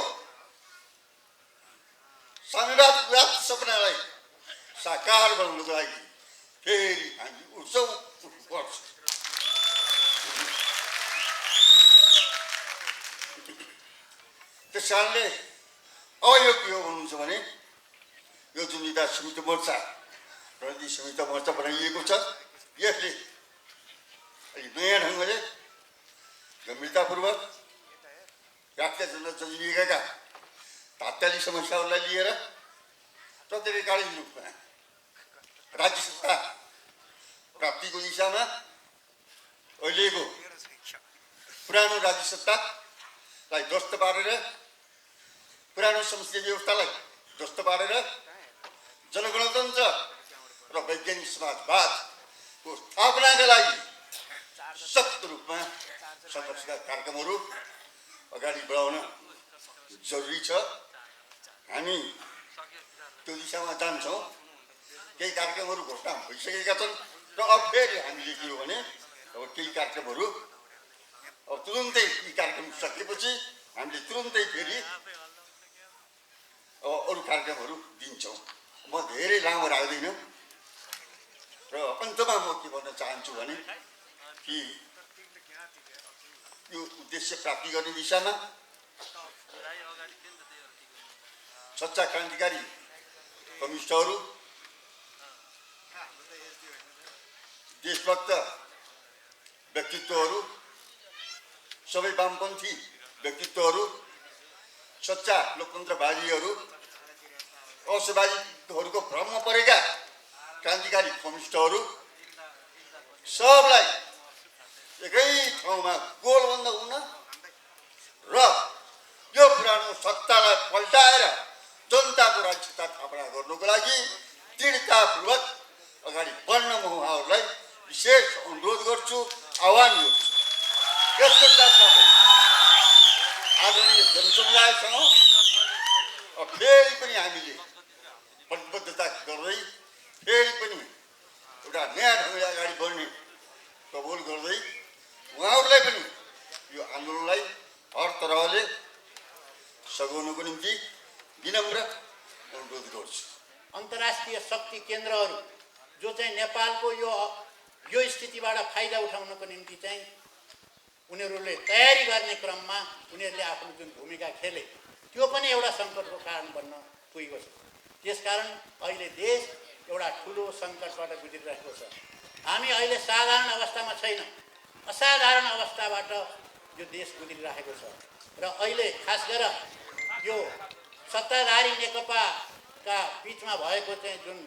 Speaker 4: साम्यवाद सपनालाई साकार बनाउनको लागि फेरि हामी उठ्छौँ, उठ्नुपर्छ। त्यस कारणले अब यो के हो भन्नुहुन्छ भने यो जुन एउटा संयुक्त मोर्चा रणनीति संयुक्त मोर्चा बनाइएको छ, यसले अलिक नयाँ ढङ्गले गम्भीरतापूर्वक राष्ट्रिय जनजीविकाका तात्कालिक समस्याहरूलाई लिएर प्रत्यक्षकालीन रूपमा राज्य सत्ता प्राप्तिको दिशामा अहिलेको पुरानो राज्य सत्तालाई ध्वस्त पारेर, पुरानो संसदीय व्यवस्थालाई ध्वस्त पारेर जनगणतन्त्र र वैज्ञानिक समाजवादको स्थापनाका लागि सशक्त रूपमा सङ्घर्षका कार्यक्रमहरू अगाडि बढाउन जरुरी छ। हामी त्यो दिशामा जान्छौँ। केही कार्यक्रमहरू घोषणा भइसकेका छन् र अब फेरि हामीले के हो भने अब केही कार्यक्रमहरू अब तुरुन्तै यी कार्यक्रम सकेपछि हामीले तुरुन्तै फेरि अब अरू कार्यक्रमहरू दिन्छौँ। म धेरै लामो राख्दिनँ र अन्तमा म के भन्न चाहन्छु भने कि यो उद्देश्य प्राप्ति गर्ने दिशामा सच्चा क्रान्तिकारी कम्युनिस्टहरू, देशभक्त व्यक्तित्वहरू, सबै वामपन्थी व्यक्तित्वहरू, सच्चा लोकतन्त्रवादीहरू, अवसरवादीहरूको भ्रममा परेका क्रान्तिकारी कम्युनिस्टहरू सबलाई एकै ठाउँमा गोलबन्द हुन र यो पुरानो सत्तालाई पल्टाएर जनताको राज्य सत्ता स्थापना गर्नुको लागि दृढतापूर्वक अगाडि बढ्न म उहाँहरूलाई विशेष अनुरोध गर्छु, आह्वान गर्छु। यसको साथसाथै आदरणीय जनसमुदायसँग फेरि पनि हामीले प्रतिबद्धता गर्दै फेरि पनि एउटा नयाँ ढङ्गले अगाडि बढ्ने कबुल गर्दै उहाँहरूलाई पनि यो आन्दोलनलाई हर तरहले सघाउनको निम्ति विनम्र अनुरोध गर्छु।
Speaker 5: अन्तर्राष्ट्रिय शक्ति केन्द्रहरू जो चाहिँ नेपालको यो स्थितिबाट फाइदा उठाउनको निम्ति चाहिँ उनीहरूले तयारी गर्ने क्रममा उनीहरूले आफ्नो जुन भूमिका खेले त्यो पनि एउटा सङ्कटको कारण बन्न पुगेको छ। त्यसकारण अहिले देश एउटा ठुलो सङ्कटबाट गुज्रिरहेको छ। हामी अहिले साधारण अवस्थामा छैनौँ, असाधारण अवस्थाबाट यो देश गुज्रिरहेको छ र अहिले खास गरेर यो सत्ताधारी नेकपाका बिचमा भएको चाहिँ जुन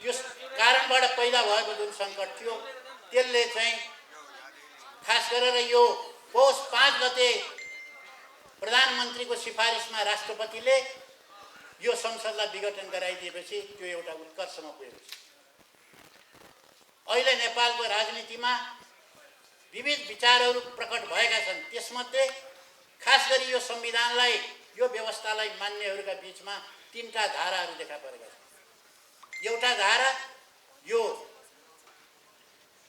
Speaker 5: यस कारणबाट पैदा भएको जुन सङ्कट थियो त्यसले चाहिँ खास गरेर यो पौष 5 गते प्रधानमन्त्रीको सिफारिसमा राष्ट्रपतिले यो संसदलाई विघटन गराइदिएपछि त्यो एउटा उत्कर्षमा पुगेको छ। अहिले नेपालको राजनीतिमा विविध विचारहरू प्रकट भएका छन्। त्यसमध्ये खास गरी यो संविधानलाई, यो व्यवस्थालाई मान्नेहरूका बीचमा 3टा धाराहरू देखा परेका छन्। एउटा धारा यो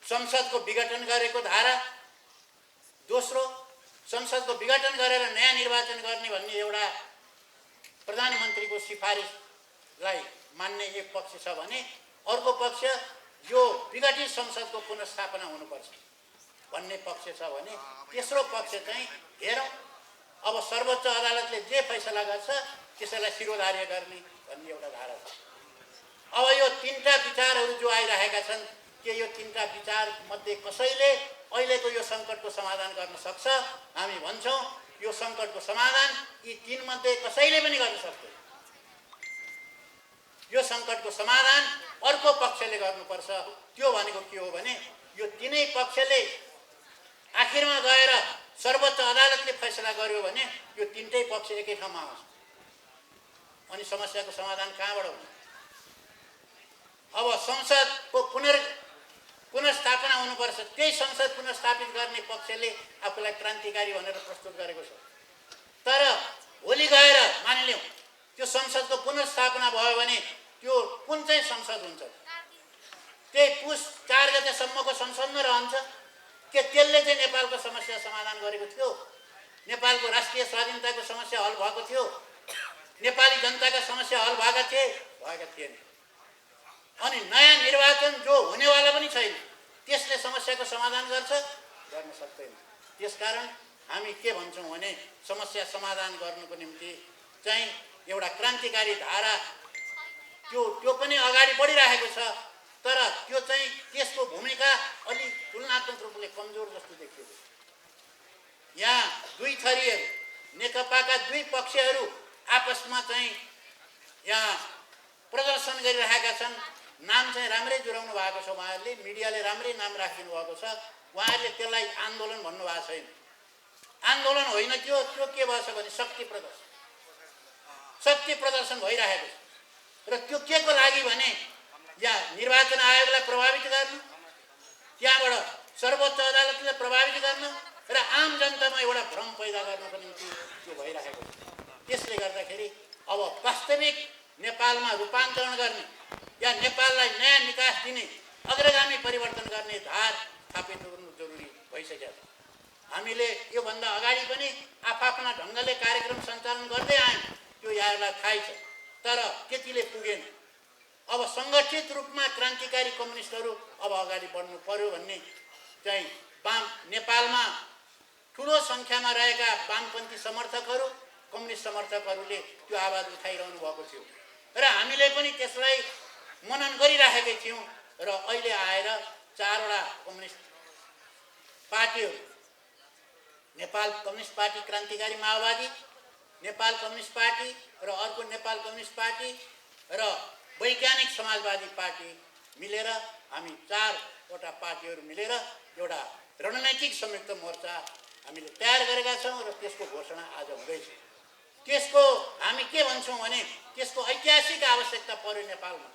Speaker 5: संसदको विघटन गरेको धारा, दोस्रो संसदको विघटन गरेर नयाँ निर्वाचन गर्ने भन्ने एउटा प्रधानमन्त्रीको सिफारिसलाई मान्ने एक पक्ष छ भने अर्को पक्ष यो विघटित संसदको पुनर्स्थापना हुनुपर्छ भन्ने पक्ष छ भने तेस्रो पक्ष चाहिँ हेरौँ अब सर्वोच्च अदालतले जे फैसला गर्छ त्यसैलाई शिरोधार्य गर्ने भन्ने एउटा धारा छ। अब यो 3टा विचारहरू जो आइरहेका छन् के यो 3टा विचार मध्ये कसैले अहिलेको यो सङ्कटको समाधान गर्न सक्छ? हामी भन्छौँ यो सङ्कटको समाधान यी 3 मध्ये कसैले पनि गर्न सक्दैन। यो सङ्कटको समाधान अर्को पक्षले गर्नुपर्छ। त्यो भनेको के हो भने यो 3नै पक्षले आखिरमा गएर सर्वोच्च अदालतले फैसला गर्यो भने यो 3टै पक्ष एकै ठाउँमा आउँछ अनि समस्याको समाधान कहाँबाट हुन्छ? अब संसदको पुनर्स्थापना हुनुपर्छ। त्यही संसद पुनर्स्थापित गर्ने पक्षले आफूलाई क्रान्तिकारी भनेर प्रस्तुत गरेको छ। तर भोलि गएर मानिलिउँ त्यो संसदको पुनर्स्थापना भयो भने त्यो कुन चाहिँ संसद हुन्छ? त्यही पुस 4 गतेसम्मको संसद नै रहन्छ के? त्यसले चाहिँ नेपालको समस्या समाधान गरेको थियो? नेपालको राष्ट्रिय स्वाधीनताको समस्या हल भएको थियो? नेपाली जनताका समस्या हल भएका थिएन। अनि नयाँ निर्वाचन जो हुनेवाला पनि छैन त्यसले समस्याको समाधान गर्न सक्दैन। त्यसकारण हामी के भन्छौँ भने समस्या समाधान गर्नुको निम्ति चाहिँ एउटा क्रान्तिकारी धारा त्यो पनि अगाडि बढिरहेको छ। तर त्यो चाहिँ त्यसको भूमिका अलि तुलनात्मक रूपले कमजोर जस्तो देखिएको छ। यहाँ 2 थरीहरू नेकपाका 2 पक्षहरू आपसमा चाहिँ यहाँ प्रदर्शन गरिरहेका छन्। नाम चाहिँ राम्रै जुराउनु भएको छ उहाँहरूले, मिडियाले राम्रै नाम राखिदिनु भएको छ। उहाँहरूले त्यसलाई आन्दोलन भन्नुभएको छैन। आन्दोलन होइन त्यो के भएछ भने शक्ति प्रदर्शन भइरहेको छ। र त्यो के को लागि भने यहाँ निर्वाचन आयोगलाई प्रभावित गर्न, त्यहाँबाट सर्वोच्च अदालतलाई प्रभावित गर्न र आम जनतामा एउटा भ्रम पैदा गर्नको निम्ति त्यो भइरहेको छ। त्यसले गर्दाखेरि अब वास्तविक नेपालमा रूपान्तरण गर्ने या नेपाललाई नयाँ निकास दिने, अग्रगामी परिवर्तन गर्ने धार स्थापित गर्नु जरुरी भइसकेको छ। हामीले योभन्दा अगाडि पनि आफ्ना ढङ्गले कार्यक्रम सञ्चालन गर्दै आयौँ, त्यो यहाँलाई थाहै छ। तर त्यतिले पुगेन। अब सङ्गठित रूपमा क्रान्तिकारी कम्युनिस्टहरू अब अगाडि बढ्नु पर्यो भन्ने चाहिँ नेपालमा ठुलो सङ्ख्यामा रहेका वामपन्थी समर्थकहरू, कम्युनिस्ट समर्थकहरूले त्यो आवाज उठाइरहनु भएको थियो र हामीले पनि त्यसलाई मनन गरिराखेकै थियौँ। र अहिले आएर 4वटा कम्युनिस्ट पार्टीहरू, नेपाल कम्युनिस्ट पार्टी क्रान्तिकारी माओवादी, नेपाल कम्युनिस्ट पार्टी र अर्को नेपाल कम्युनिस्ट पार्टी र वैज्ञानिक समाजवादी पार्टी मिलेर हामी 4वटा पार्टीहरू मिलेर एउटा रणनैतिक संयुक्त मोर्चा हामीले तयार गरेका छौँ र त्यसको घोषणा आज हुँदैछ। त्यसको हामी के भन्छौँ भने त्यसको ऐतिहासिक आवश्यकता पर्यो नेपालमा।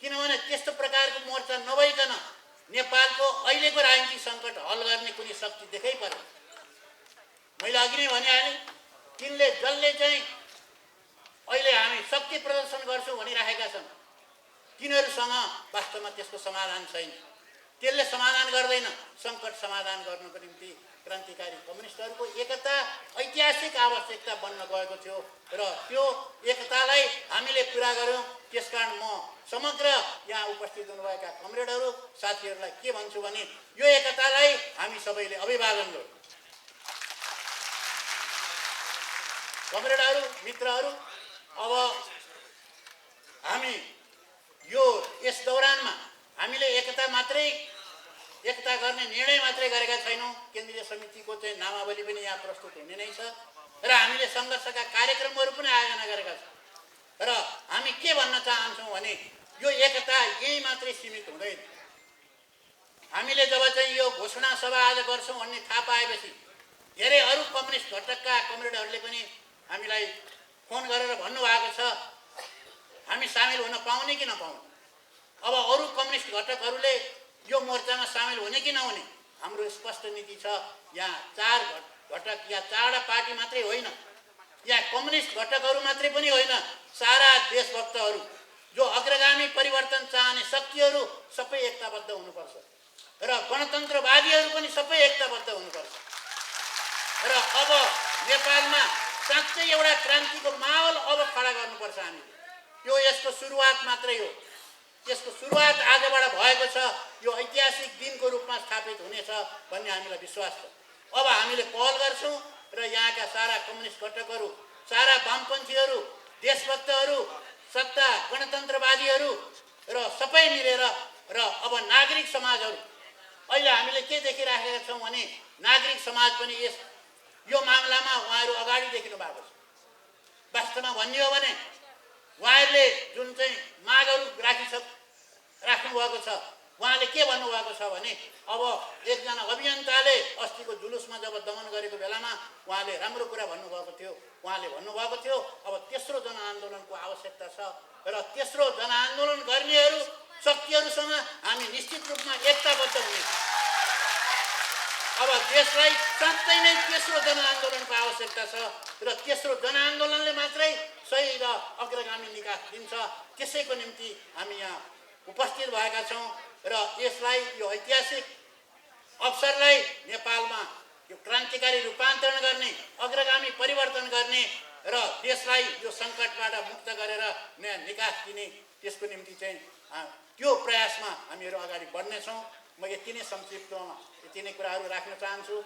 Speaker 5: किनभने त्यस्तो प्रकारको मोर्चा नभइकन नेपालको अहिलेको राजनीतिक सङ्कट हल गर्ने कुनै शक्ति देखै पर्यो। मैले अघि नै भनिहालेँ, जसले चाहिँ अहिले हामी शक्ति प्रदर्शन गर्छौँ भनिरहेका छन् तिनीहरूसँग वास्तवमा त्यसको समाधान छैन। त्यसले समाधान गर्दैन। सङ्कट समाधान गर्नको निम्ति क्रान्तिकारी कम्युनिस्टहरूको एकता ऐतिहासिक आवश्यकता बन्न गएको थियो र त्यो एकतालाई हामीले पुरा गर्यौँ। त्यसकारण म समग्र यहाँ उपस्थित हुनुभएका कमरेडहरू साथीहरूलाई के भन्छु भने यो एकतालाई हामी सबैले अभिवादन गरौँ। कमरेडहरू, मित्रहरू, अब हामी यस दौरानमा हामीले एकता गर्ने निर्णय मात्रै गरेका छैनौँ। केन्द्रीय समितिको चाहिँ नामावली पनि यहाँ प्रस्तुत हुने नै छ र हामीले सङ्घर्षका कार्यक्रमहरू पनि आयोजना गरेका छौँ। र हामी के भन्न चाहन्छौँ भने यो एकता यही मात्रै सीमित हुँदैन। हामीले जब चाहिँ यो घोषणा सभा आज गर्छौँ भन्ने थाहा पाएपछि धेरै अरू कम्युनिस्ट घटकका कमरेडहरूले पनि हामीलाई फोन गरेर भन्नुभएको छ हामी सामेल हुन पाउने कि नपाउने। अब अरू कम्युनिस्ट घटकहरूले यो मोर्चामा सामेल हुने कि नहुने हाम्रो स्पष्ट नीति छ। यहाँ 4 घटक या 4वटा पार्टी मात्रै होइन, यहाँ कम्युनिस्ट घटकहरू मात्रै पनि होइन, सारा देशभक्तहरू जो अग्रगामी परिवर्तन चाहने शक्तिहरू सबै एकताबद्ध हुनुपर्छ र गणतन्त्रवादीहरू पनि सबै एकताबद्ध हुनुपर्छ र अब नेपालमा साँच्चै एउटा क्रान्तिको माहौल अब खडा गर्नुपर्छ हामीले। यो यसको सुरुवात मात्रै हो। यसको सुरुवात आजबाट भएको छ। यो ऐतिहासिक दिनको रूपमा स्थापित हुनेछ भन्ने हामीलाई विश्वास छ। अब हामीले पहल गर्छौँ र यहाँका सारा कम्युनिस्ट घटकहरू, सारा वामपन्थीहरू, देशभक्तहरू, सत्ता गणतन्त्रवादीहरू र सबै मिलेर र अब नागरिक समाजहरू, अहिले हामीले के देखिराखेका छौँ भने नागरिक समाज पनि यो मामलामा उहाँहरू अगाडि देखिनु भएको छ। वास्तवमा भन्ने हो भने उहाँहरूले जुन चाहिँ मागहरू राख्नुभएको छ, उहाँले के भन्नुभएको छ भने अब एकजना अभियन्ताले अस्तिको जुलुसमा जब दमन गरेको बेलामा उहाँले राम्रो कुरा भन्नुभएको थियो। उहाँले भन्नुभएको थियो अब तेस्रो जनआन्दोलनको आवश्यकता छ र तेस्रो जनआन्दोलन गर्नेहरू शक्तिहरूसँग हामी निश्चित रूपमा एकताबद्ध हुनेछौँ। अब देशलाई साँच्चै नै तेस्रो जनआन्दोलनको आवश्यकता छ र तेस्रो जनआन्दोलनले मात्रै सही र अग्रगामी निकास दिन्छ। त्यसैको निम्ति हामी यहाँ उपस्थित भएका छौँ र यसलाई यो ऐतिहासिक अवसरलाई नेपालमा यो क्रान्तिकारी रूपान्तरण गर्ने, अग्रगामी परिवर्तन गर्ने र देशलाई यो सङ्कटबाट मुक्त गरेर नयाँ निकास दिने, त्यसको निम्ति चाहिँ त्यो प्रयासमा हामीहरू अगाडि बढ्नेछौँ। म यति नै संक्षिप्तमा यति नै कुराहरू राख्न चाहन्छु।